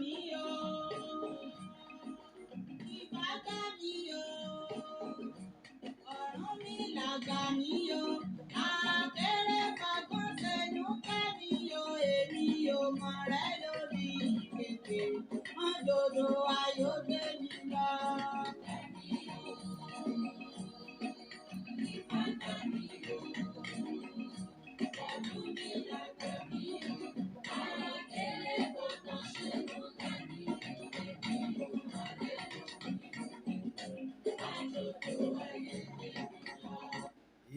mi o, ìbàdà mi o, ọ̀run mi làgbà mi o, akéré fagbọ́n sẹ́nu kẹ́ mi o, èmi ò mọ̀ rẹ́ lórí ìpèpè, mọ́dodo ayọ̀ gbé mi lọ.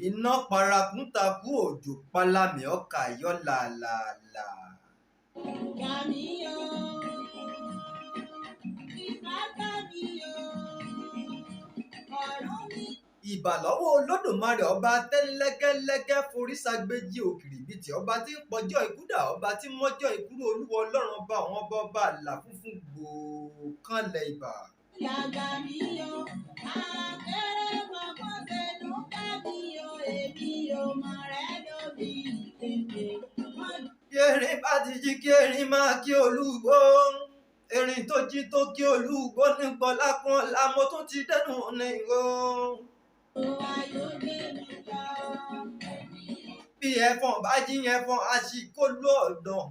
Iná parakúntakú òjò pálámì ọkà yọ làlàlà. Ìgbà mi o, ìbàdà mi o, ọ̀run mi. Ìbà lọ́wọ́ Olódùmarè ọba tẹ́lẹ́gẹ́lẹ́gẹ́ forí ságbéjì òkìrìbìtì ọba tí ń pọjọ́ ikúdà ọba tí mọ́jọ́ ìkúrò olúwa ọlọ́run ọba àwọn ọba àlà funfun gbòó kanlẹ̀ ìbà. Làgbà mi o, akéré fagbọ́n sẹ́nu kẹ́ mi o, èmi ò mọ̀ rẹ́ lórí ìpèpè. Bí erin bá ti jí kí erin máa kí olúgbó, erin tó jí tó kí olúgbó ní gbọ́lápọ́n lámọ́ tó ti dẹnu ní ìró. Bí ẹ̀fọn bá jí ẹ̀fọn àsìkò lọ́ọ̀dàn,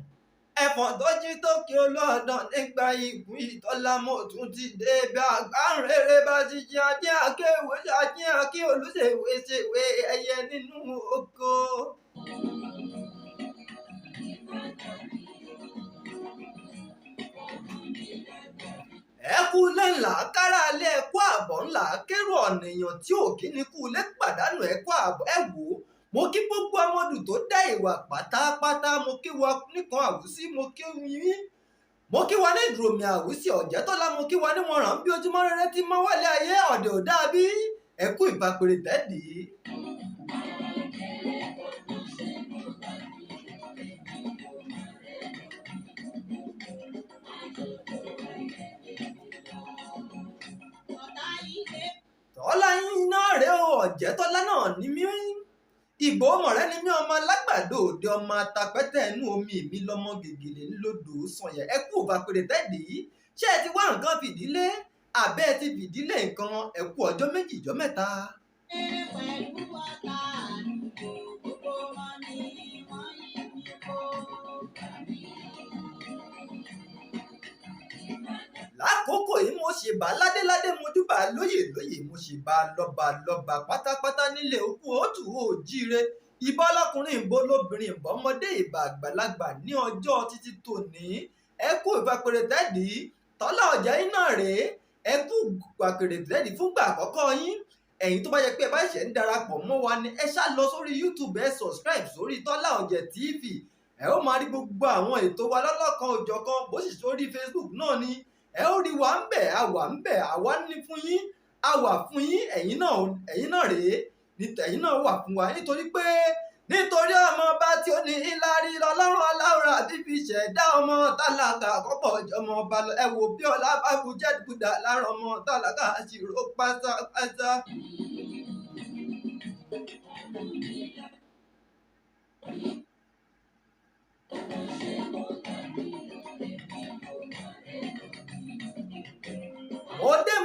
ẹ̀fọn tó jí tó kí olóòdàn nígbà ìkú ìtọ́lámọ̀ tún ti dé. Bí àgbáǹrere bá ti jí ajé akéwé ajé akí olùṣèwé ṣèwé ẹyẹ nínú oko. Ẹkú lé ńlá kára lé ẹkú àbọ̀ ńlá kérò ọ̀nìyàn tí ò kí ni kú lé pàdánù ẹkú àbọ̀ ẹ wò ó. Mo kí gbogbo ọmọdù tó dá ìwà pátápátá, mo kí wa nìkan àwùsí, mo kí yín, mo kí wa ní ìdùròmì àwùsí Ọ̀jẹ́tọ́lá, mo kí wa ní wọn ràn bí ojúmọ́ rere tí mọ́ wálé ayé ọ̀dẹ̀ ò dàbí ẹkú ìbápèrè tẹ́dì. Tọ́lá yín náà rèé o, Ọ̀jẹ́tọ́lá náà ní mí. Ìgbò mọ̀rẹ́ ni mí ọmọ alágbàdo òde ọmọ atapẹ́tẹ̀ inú omi mi lọ́mọ gègèlè ńlọdọ̀ sànyẹ̀ ẹkú ìbápèrè tẹ́dì. Ṣé ẹ ti wá nǹkan fìdílé àbẹ́ ẹ ti fìdílé nǹkan ẹkú ọjọ́ méjì ọjọ́ mẹ́ta. Pẹ̀lú ọ̀tá àdúgbò gbogbo wọn ni wọ́n yí mi kó. Lákòókò yìí mo ṣe bá ládéládé mojúbà lóyè lóyè, mo ṣe bá lọ́ba lọ́ba pátápátá nílé òkú òtù òjíire. Ìbà ọlọ́kùnrin ìbò lóbìnrin ìbà ọmọdé ìbà àgbàlagbà ní ọjọ́ títí tòní ẹkú ìbápèrè tẹ́dì. Tọ́lá ọjà yín náà rèé ẹkú ìbápèrè tẹ́dì fúngbà àkọ́kọ́ yín. Ẹ̀yin tó bá yẹ pé ẹ bá ṣẹ̀ ń darapọ̀ mọ́ wa ni ẹ ṣá lọ sórí YouTube, ẹ subscribe sórí Tọ́lá Ọ̀jẹ̀ TV. Ẹ ó máa rí gbogbo àwọn ètò wa lọ́lọ́kan òjọ̀kan, bó sì sórí Facebook náà ni ẹ ó rí wa ń bẹ̀, a wà ń bẹ̀, àwa ní fún yín, a wà fún yín. Ẹ̀yin náà rèé ẹ̀yin náà wà fún wa nítorí pé nítorí ọmọ bá tí ó ní ìlárí lọ́lọ́run aláwòrán àbí fi ṣẹ̀dá ọmọ tálákà kọ́pọ̀ ọmọ ọba lọ. Ẹ wo bí ọlá bá bu jẹ́dùkúdà lára ọmọ tálákà àṣìrò pátápátá.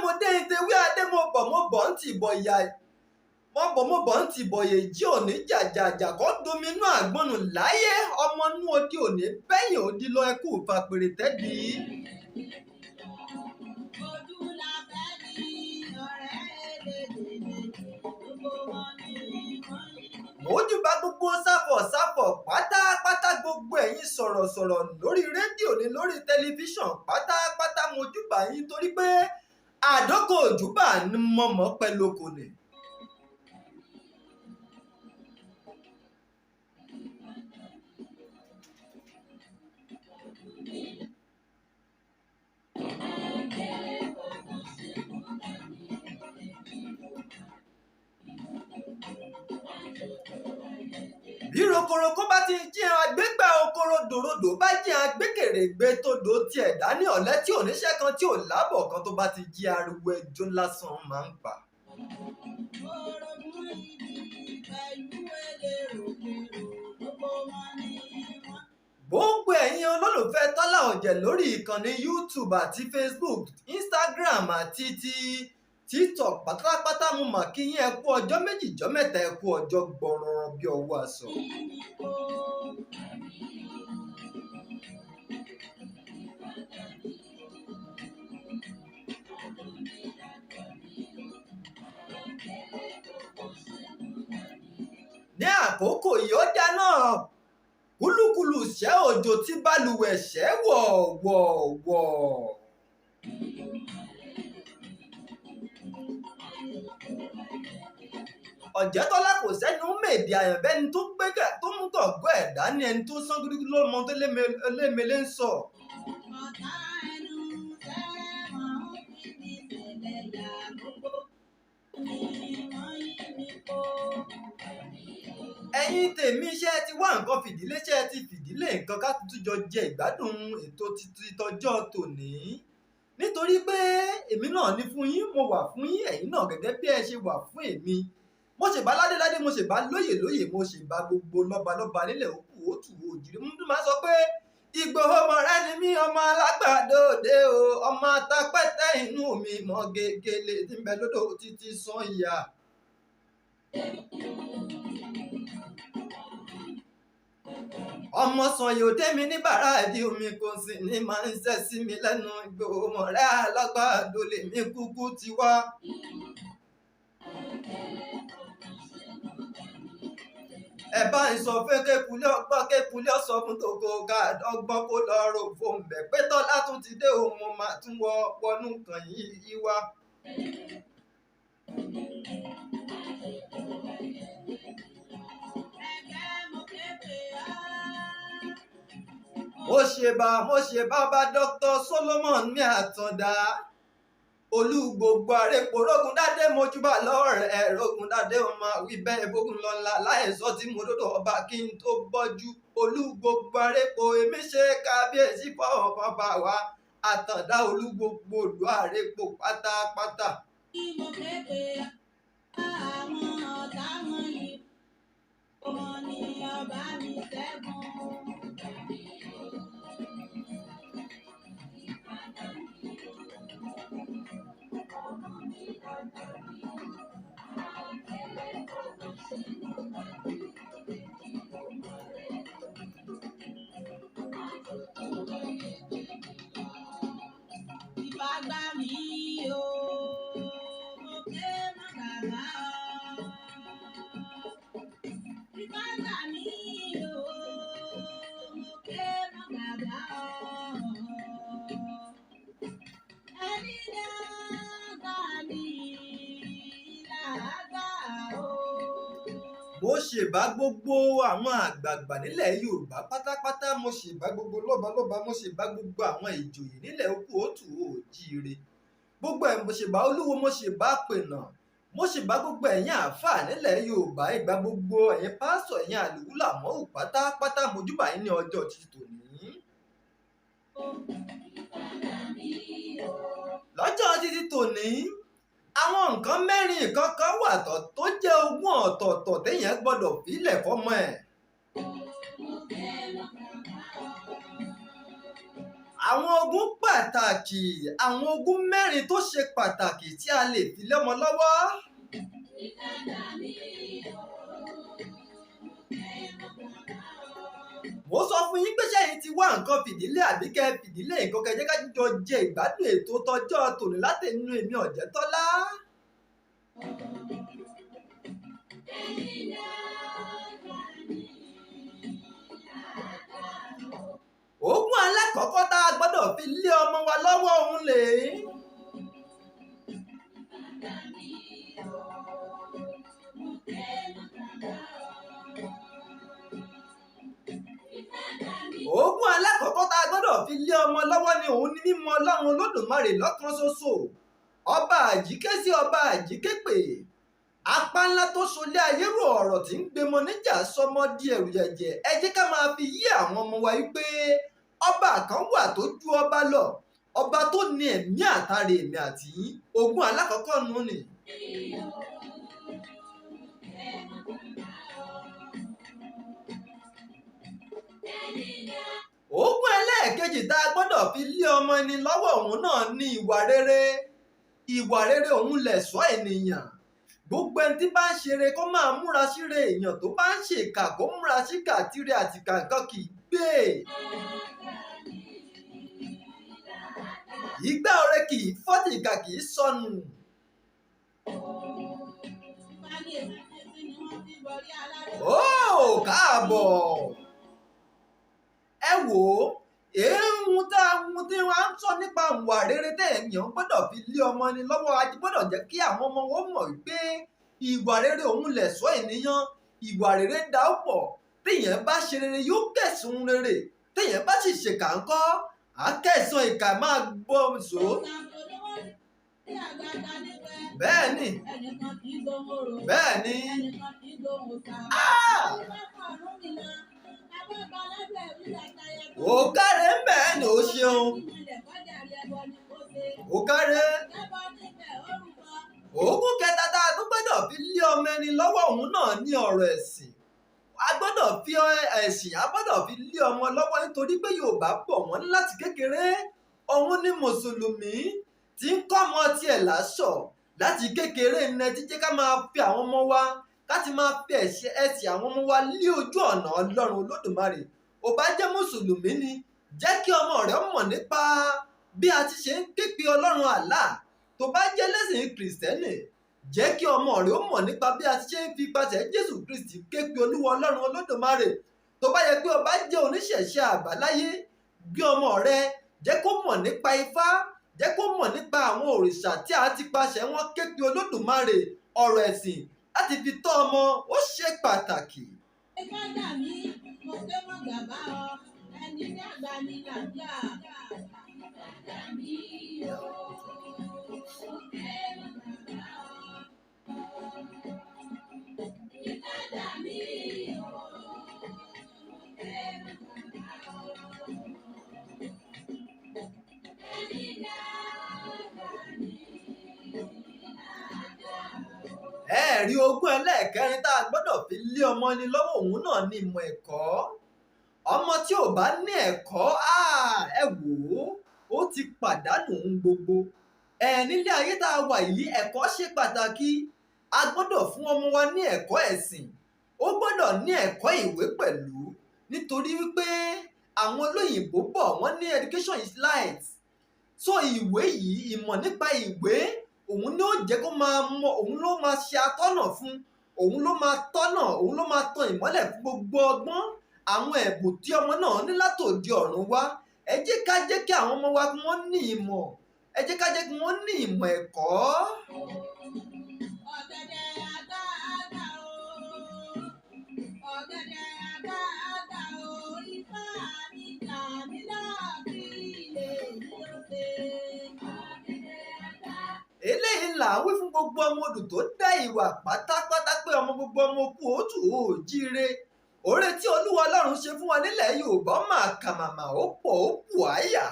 Mo dé ìtẹ̀wé adé mo bọ̀ ń tì bọ̀ ìyá mo bọ̀ ń tì bọ̀ èjì òní jàjàjà kọ́ dominú àgbọ̀nù láyé ọmọ inú odi òní bẹ́yìn òdi lọ ẹkú ìbápèrè tẹ́dì. Mojúbà gbogbo sáfọ̀ pátápátá, gbogbo ẹ̀yin sọ̀rọ̀sọ̀rọ̀ lórí rédíò ni lórí tẹlifíṣàn pátápátá, mojúbà yín torí pé àdókò òjúbà ni mo mọ̀ pẹ̀lú kò ní. Bí rokoroko bá ti jí agbégbá okoro dòrodò bá jí agbékèrègbè tó dò tiẹ̀ dání ọ̀lẹ́ tí oníṣẹ́ kan tí ò lábọ̀ kan tó bá ti jí ariwo ẹjọ́ lásán máa ń pa. gbogbo ẹ̀yin olólùfẹ́ Tọ́lá Ọ̀jẹ̀ lórí ìkànnì YouTube àti Facebook, Instagram àti ti TikTok pátápátá mo mà kí yín ẹ kú ọjọ́ méjì jọ́ mẹ́ta ẹ kú ọjọ́ gbọ̀rọ̀rọ̀ bí ọwọ́ aṣọ. Ní àkókò yìí ó dáná kúlúkúlù ṣẹ́ òjò tí balùwẹ̀ ṣẹ́ wọ̀ọ̀wọ̀ọ̀wọ̀. Ọ̀jẹ̀tọ́lá kò sẹ́nu mèdì àyànbẹ́ni tó gbẹ́gà tó mú gọ̀gọ́ ẹ̀ dání ẹni tó sán gírígírí ló mọ tó lémele ń sọ. Ẹ̀yin tèmi iṣẹ́ ti wá nǹkan fìdílé iṣẹ́ ti fìdílé nǹkan ká tún jọ jẹ ìgbádùn ètò títọ́jọ́ tòní nítorí pé èmi náà ní fún yín mo wà fún yín ẹ̀yin náà gẹ́gẹ́ bí ẹ ṣe wà fún èmi mo ṣèbá ládéládé mo ṣèbá lóyè mo ṣèbá gbogbo lọ́balọ́ba nílẹ̀ òkú òtù òjìrí mo tún máa sọ pé Ìgbòho ọmọ rẹ ni mí ọmọ alágbàdo òde o ọmọ atapẹ́tẹ́ inú mi mọ gègèlè tí ń bẹ lódò títí sàn ìyá. Ọmọ sàn yóò dé mi ní bàrà ìdí omi kò sì ní máa ń ṣẹ́ sí mi lẹ́nu Ìgbòho ọmọ rẹ alágbàdo lèmi kúkú ti wá. Ẹ bá ń sọ fún kékulé ọgbọ́n kékulé ọ̀sọ́ fún tòkó ká ọgbọ́n kó lọ rò fún bẹ̀ pé Tọ́lá tún ti dé òun mo máa tún wọnú kan yìí wá. mo ṣe bá Dr. Solomon ní Àtàndá olú gbogbo àrèpò Rógundádé mojúbà lọ́rẹ̀ Rógundádé ọmọ wíbẹ́ ìbógun lọ́la láìsọ tí mo dọ́dọ̀ ọba kí n tó bọ́jú olú gbogbo àrèpò èmi ṣe kábíyèsí fọ́ọ̀ bàbá wa Àtàndá olú gbogbo olú àrèpò pátápátá. Mo képe àwọn ọ̀tá wọn yìí ọmọ ni ọba mi ṣẹ́gun. Ìbágbá mi o, mo ké mọ́ bàbá o. Ìbágbá mi o, mo ké mọ́ bàbá o. Ẹni dàgbà ní làgbà o. Mo ṣèbá gbogbo àwọn àgbààgbà nílẹ̀ Yorùbá pátápátá mo ṣèbá gbogbo lọ́balọ́ba mo ṣèbá gbogbo àwọn ìjòyè nílẹ̀ òkú òtù òjíire gbogbo ẹ̀ mo ṣèbá olúwo mo ṣèbá pènà mo ṣèbá gbogbo ẹ̀yin àáfàá nílẹ̀ Yorùbá ìgbà gbogbo ẹ̀yin pásítọ̀ ẹ̀yin àlùwúlà mọ́wù pátápátá mojúbà yín ní ọjọ́ títí tòní. Lọ́jọ́ títí tòní àwọn nǹkan mẹ́rin kankan wà tó jẹ́ ogún ọ̀tọ̀ọ̀tọ̀ téèyàn gbọ́dọ̀ fílẹ̀ fọ́mọ ẹ̀. Àwọn ogún pàtàkì àwọn ogún mẹ́rin tó ṣe pàtàkì tí a lè fi lọ́mọ lọ́wọ́. Mo sọ fún yín pé sẹ́yìn ti wá nǹkan fìdílé àbí kẹ́ fìdílé nǹkan kẹjẹ́ ká jọ jẹ ìgbádùn ètò tọjọ́ tòní láti inú èmi Ọ̀jẹ̀tọ́lá. Ogún alákọ̀ọ́kọ́ tá a gbọ́dọ̀ fi lé ọmọ wa lọ́wọ́ òun lèé. Ogún alákọ̀ọ́kọ́ tá a gbọ́dọ̀ fi lé ọmọ lọ́wọ́ ni òun ní mímọ̀ Ọlọ́run Olódùmarè lọ́kan ṣoṣo ọba àjíkẹ́ sí ọba àjíkẹ́ pè apá ńlá tó solé ayé rò ọ̀rọ̀ tí ń gbémọ níjà sọmọ di ẹ̀rù jẹ̀jẹ̀ ẹ jẹ́ ká máa fi yé àwọn ọmọ wa wípé ọba kan wà tó ju ọba lọ ọba tó ní ẹ̀mí àtàrà èmi àti yín ogún alákọ̀ọ́kọ́ nù ni. Ogún ẹlẹ́ẹ̀kejì tá a gbọ́dọ̀ fi lé ọmọ ẹni lọ́wọ́ òun náà ní ìwà rere. Ìwà rere òun lẹ̀ṣọ́ ènìyàn. Gbogbo ẹni tí bá ń ṣeré kó máa múra síre, èèyàn tó bá ń ṣèkà kó múra síkà, tire àtìkà nǹkan kì í gbé. Ìgbà ọ̀rẹ́ kì í fọ́, tìkà kì í sọnù. Ó káàbọ̀. Ẹ wò ó, ohun tí wọ́n á ń sọ nípa ìwà rere téèyàn gbọ́dọ̀ fi lé ọmọ ẹni lọ́wọ́. A gbọ́dọ̀ jẹ́ kí àwọn ọmọ wọn mọ̀ wípé ìwà rere òun lẹ̀ṣọ́ ènìyàn. Ìwà rere dá pọ̀. Téèyàn bá ṣe rere yóò kẹ̀san rere. Téèyàn bá sì ṣèkà ńkọ́, á kẹ̀san ìkà, máa gbọ́ sọ. Bẹ́ẹ̀ni. Bẹ́ẹ̀ni. Ó káre ń bẹ̀ ni ó ṣeun. Ó káre. Ogún kẹta tá a tún gbọ́dọ̀ fi lé ọmọ ẹni lọ́wọ́ òun náà ní ọ̀rọ̀ ẹ̀sìn. A gbọ́dọ̀ fi ẹ̀sìn, a gbọ́dọ̀ fi lé ọmọ lọ́wọ́ nítorí pé Yorùbá bọ̀ wọ́n láti kékeré. Òun ni Mùsùlùmí tí ń kọ́ ọmọ tiẹ̀ láṣọ̀ láti kékeré ní jíjẹ́ ká máa fi àwọn ọmọ wa, láti máa fi ẹ̀sìn àwọn ọmọ wa lé ojú ọ̀nà Ọlọ́run Olódùmarè. Ó bá jẹ́ Mùsùlùmí ni, jẹ́ kí ọmọ rẹ̀ mọ̀ nípa bí a ti ṣe ń ké pe Ọlọ́run Allah. Tó bá jẹ́ lẹ́sìn Kìrìsìtẹ́nì, jẹ́ kí ọmọ rẹ̀ mọ̀ nípa bí a ti ṣe ń fi ipasẹ̀ Jésù Kristi ké pe Olúwa Ọlọ́run Olódùmarè. Tó bá yẹ pé o bá jẹ́ oníṣẹ̀ṣe àbáláyé, gbé ọmọ rẹ, jẹ́ kó mọ̀ nípa Ifá, jẹ́ kó mọ̀ nípa àwọn òrìṣà tí a ti pasẹ̀ wọn ké pe Olódùmarè. Ọ̀rọ̀ ẹ̀sìn láti fi tọ́ ọmọ ó ṣe pàtàkì. Ìfọ́jà mi, mo fẹ́ mọ̀ bàbá ọ, ẹni ní àgbà ni làbíà. Ìfọ́jà mi o, mo fẹ́ mọ̀ bàbá ọ. Ìfọ́jà mi o, mo fẹ́ mọ̀ bàbá ọ. Ẹni ní àgbà ni Ẹ̀rí ogún ẹlẹ́ẹ̀kẹrin tá a gbọ́dọ̀ fi lé ọmọ ẹni lọ́wọ́ òun náà ní ìmọ̀ ẹ̀kọ́. Ọmọ tí ò bá ní ẹ̀kọ́, ẹ wò ó ti pàdánù ohun gbogbo. Nílé ayé tá a wà yìí, ẹ̀kọ́ ṣe pàtàkì. A gbọ́dọ̀ fún ọmọ wa ní ẹ̀kọ́ ẹ̀sìn. Ó gbọ́dọ̀ ní ẹ̀kọ́ ìwé pẹ̀lú. Nítorí wípé àwọn olóyìnbó bọ̀ wọ́n ní education is light. So ìwé yìí, ìmọ̀ nípa ìwé, òun ni ó jẹ́ kó máa mọ̀, òun ló máa ṣe atọ́nà fún, òun ló máa tọ́nà, òun ló máa tan ìmọ́lẹ̀ fún gbogbo ọgbọ́n àwọn ẹ̀bùn tí ọmọ náà ní látòdì ọ̀run wá. Ẹ jẹ́ ká jẹ́ kí àwọn ọmọ wa kí wọ́n ní ìmọ̀, ẹ jẹ́ ká jẹ́ kí wọ́n ní ìmọ̀ ẹ̀kọ́. Ọ̀gẹ̀dẹ̀ àgbààgbà o, ọ̀gẹ̀dẹ̀ àgbààgbà o, Ifá mi là mí láàbí ilé mi ó ṣe. Eléyìí là ń wí fún gbogbo ọmọ odù tó dá ìwà pátápátá pé ọmọ gbogbo ọmọ okú òtù òjíire. Oore tí Olúwa Ọlọ́run ṣe fún wa nílẹ̀ Yorùbá máa kà màmá ó pọ̀ ó pù àyà.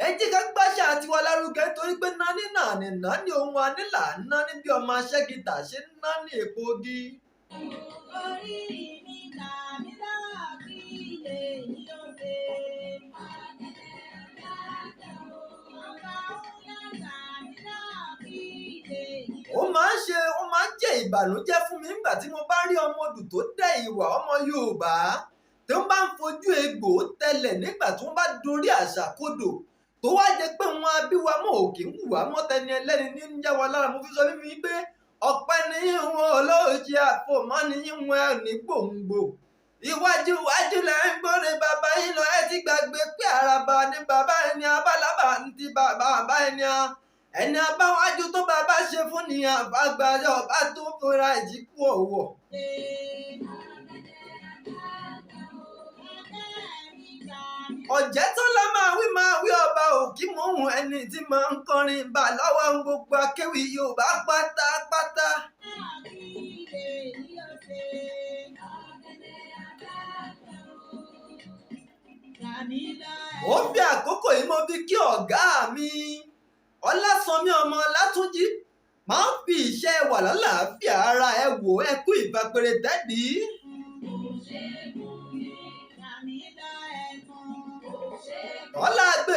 Ẹ jẹ́ ká gbàṣà tiwa lárugẹ torí pé nání nàní nání ohun anílà nání bí ọmọ aṣẹ́gità ṣe ń nání èpo ogi. Orí mi là mí láàbí ilé mi ó ṣe. Ó máa ń jẹ́ ìbànújẹ́ fún mi nígbà tí mo bá rí ọmọ odù tó dá ìwà ọmọ Yorùbá tó bá ń fojú egbò tẹlẹ̀ nígbà tí wọ́n bá dorí àṣà kodò tó wá jẹ́ pé wọn abíwá mọ́ òkè ń wùwá mọ́tẹni ẹlẹ́ni ní ń yá wa lára. Mo fi sọ fífi pé ọ̀pẹ ní ìwọ̀n olóòjì àfòmọ́ ní ìwọ̀n ẹ̀ní gbòǹgbò. Iwájú iwájú lẹ́ ń gbóre bàbá yín lọ, ẹ ti gbàgbé pé àràbà ni bàbá ẹni, abálábà ń ti bàbá ẹni abáwájú tó bàbá ṣe fún ni àbágbájọ ọba tó fura ìjíkú ọ̀wọ̀. Ọ̀jẹ́ tó lọ máa wí ọba òkì mọ̀hún ẹni tí máa ń kọrin bà lọ́wọ́ gbogbo akéwì Yorùbá pátápátá. Ó fi àkókò yìí mo fi kí ọ̀gá mi Ọlásànmí ọmọ Látúnjí máa ń fi iṣẹ́ wà lálàáfíà ara ẹ wò ẹ kú ìbápẹrẹ tẹ́dí.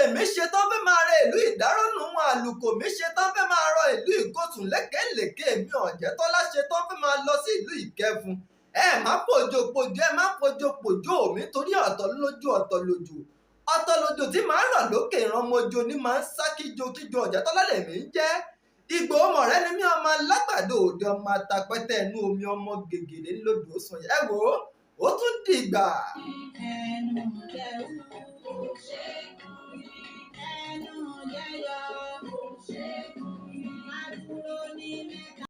èmi ṣetán fẹ́ máa rẹ ìlú ìdárònú wọn àlùkò mi ṣetán fẹ́ máa rọ ìlú ìkọ̀tún lékèélékè mi ọ̀jẹ̀tọ́lá ṣetán fẹ́ máa lọ sí ìlú ìkẹfun ẹ má pòjòpòjò ẹ má pòjòpòjò mi torí ọ̀tọ̀ lójú ọ̀tọ̀ lójú tí màá rọ̀ lókè ìrànmọ́jọ ní màá ń sá kíjokíjo ọ̀jẹ̀tọ́lá lèmi ń jẹ́ Ìgbòho mọ̀rẹ́ ni mí ọmọ alágbàdo òde ọmọ atapẹ́tẹ́ ẹnu omi ọmọ gègèdè lódò sùn ẹ wò ó tún dìgbà. ẹnu jẹ́ ẹnu jẹ́ yọ, má dúró ní mẹ́ta.